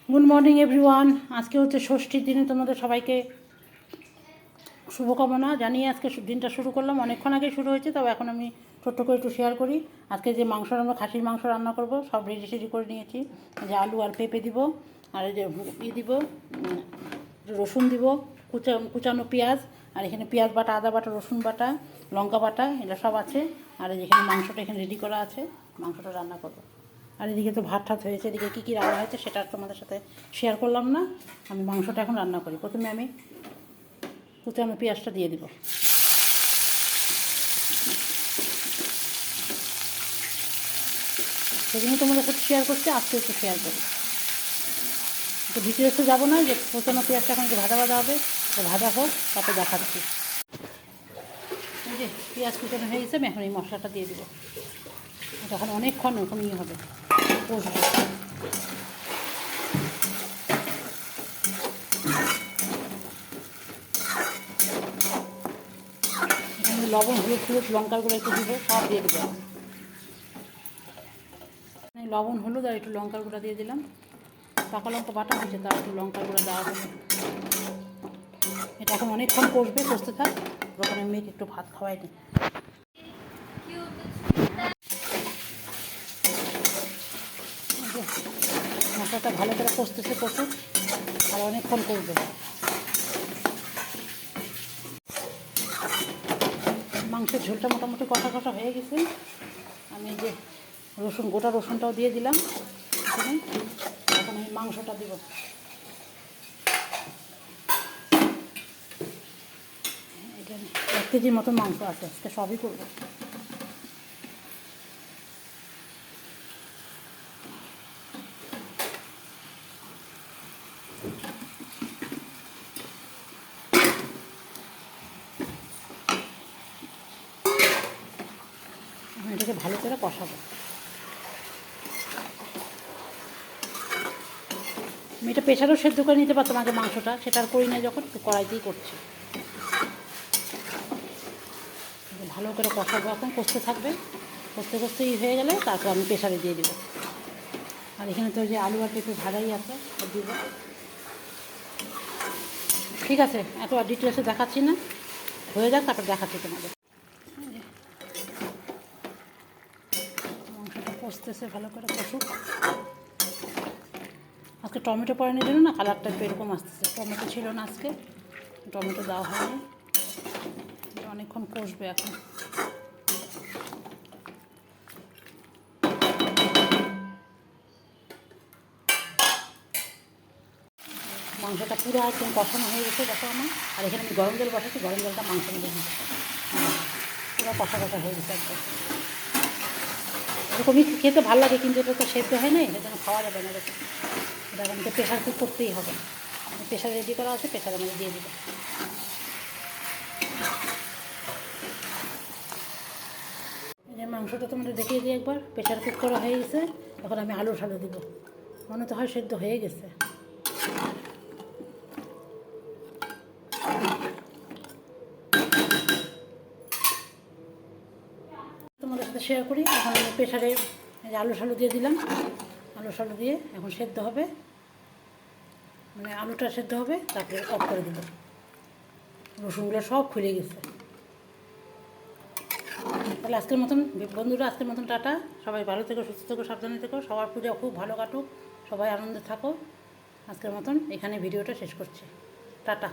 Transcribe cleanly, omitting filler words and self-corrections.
Good morning everyone. আজকে হচ্ছে ষষ্ঠীর দিনে তোমাদের সবাইকে শুভকামনা জানিয়ে আজকে দিনটা শুরু করলাম। অনেকক্ষণ আগে শুরু হয়েছে, তবে এখন আমি ছোট্ট করে একটু শেয়ার করি। আজকে যে মাংস আমরা খাসির মাংস রান্না করব সব রেডি করে নিয়েছি। যে আলু আর পেঁপে দিব, আর এই যে দিব রসুন দিব, কুচানো পেঁয়াজ, আর এখানে পেঁয়াজ বাটা, আদা বাটা, রসুন বাটা, লঙ্কা বাটা, এটা সব আছে। আর যেখানে মাংসটা এখানে রেডি করা আছে, মাংসটা রান্না করব। আর এদিকে তো ভাত ঠাত হয়েছে, এদিকে কী কী রান্না হয়েছে সেটা তোমাদের সাথে শেয়ার করলাম না। আমি মাংসটা এখন রান্না করি। প্রথমে আমি কুচানো পেঁয়াজটা দিয়ে দিব। সেদিন তোমাদের সাথে শেয়ার করছি, আজকে একটু শেয়ার করি। তো ডিটেলসে যাবো না, যে কুচানো পেঁয়াজটা এখন একটু ভাজা হবে, তো ভাজা হোক, তাতে দেখাচ্ছি। এই যে পেঁয়াজ কুচানো হয়ে গেছে, আমি এখন এই মশলাটা দিয়ে দেবো। এটা এখন অনেকক্ষণ ওরকম ইয়ে হবে, কষবো। এখানে লবণ, হলুদ, লঙ্কার গুঁড়ো একটু দিব, সব দিয়ে দেবো। লবণ, হলুদ আর একটু লঙ্কার গুঁড়া দিয়ে দিলাম। পাকা লঙ্কা বাটা হয়েছে, তার একটু লঙ্কার গুঁড়া দেওয়া হলো। এটা এখন অনেকক্ষণ কষতে থাক, তখন আমি মেয়েকে একটু ভাত খাওয়াই দিই। মশলাটা ভালো করে কষতেছে প্রচুর, আর অনেকক্ষণ করবে। মাংসের ঝোলটা মোটামুটি কষা কষা হয়ে গেছে। আমি যে গোটা রসুনটাও দিয়ে দিলাম এখানে। এখন আমি মাংসটা দিব। এখানে 1 কেজির মতো মাংস আছে, আজকে সবই করবো। এটাকে ভালো করে কষাবো। আমি এটা প্রেশারও সেদ্ধ করে নিতে পারতাম আগে মাংসটা, সেটা আর করি না, যখন কড়াইতেই করছি। ভালো করে কষাবো, এখন কষতে থাকবে। কষতে হয়ে গেলে তারপর আমি প্রেশারে দিয়ে দেবো। আর এখানে তো যে আলু আর পেঁপে ভাজাই আছে, দিব। ঠিক আছে, এত আর ডিটেলসে দেখাচ্ছি না, হয়ে যাক, তারপর দেখাচ্ছি তোমাদের। মাংসটা কষতেছে, ভালো করে কষুক। আজকে টমেটো পড়ানোর জন্য না কালারটা একটু এরকম আসতেছে। টমেটো ছিল না আজকে, টমেটো দেওয়া হয়নি। অনেকক্ষণ কষবে এখন। মাংসটা পুরো একদম কষানো হয়ে গেছে, দেখো আমার। আর এখানে আমি গরম জল বসাচ্ছি, গরম জলটা মাংস মধ্যে দিচ্ছি। পুরো কষা হয়ে গেছে একদম। এরকমই খেতে ভালো লাগে, কিন্তু এটা তো সেদ্ধ হয় না, এটা যেন খাওয়া যাবে না। এটা আমাকে প্রেশার কুক করতেই হবে। প্রেশার রেডি করা আছে, প্রেশার আমাকে দিয়ে দেবো। এই যে মাংসটা তোমাদের দেখিয়ে দিই একবার, প্রেশার কুক করা হয়ে গেছে। এখন আমি আলু দিব। মনে তো হয় সেদ্ধ হয়ে গেছে। তোমাদের সাথে শেয়ার করি। এখন আমি প্রেশারে আলু দিয়ে দিলাম। আলু দিয়ে এখন সেদ্ধ হবে, মানে আলুটা সেদ্ধ হবে, তারপরে অফ করে দেবো। রসুনগুলো সব খুলে গেছে। তাহলে আজকের মতন বন্ধুরা, আজকের মতন টাটা। সবাই ভালো থেকো, সুস্থ থেকো, সাবধানে থেকো। সবার পূজা খুব ভালো কাটুক, সবাই আনন্দে থাকো। আজকের মতন এখানে ভিডিওটা শেষ করছি। টাটা।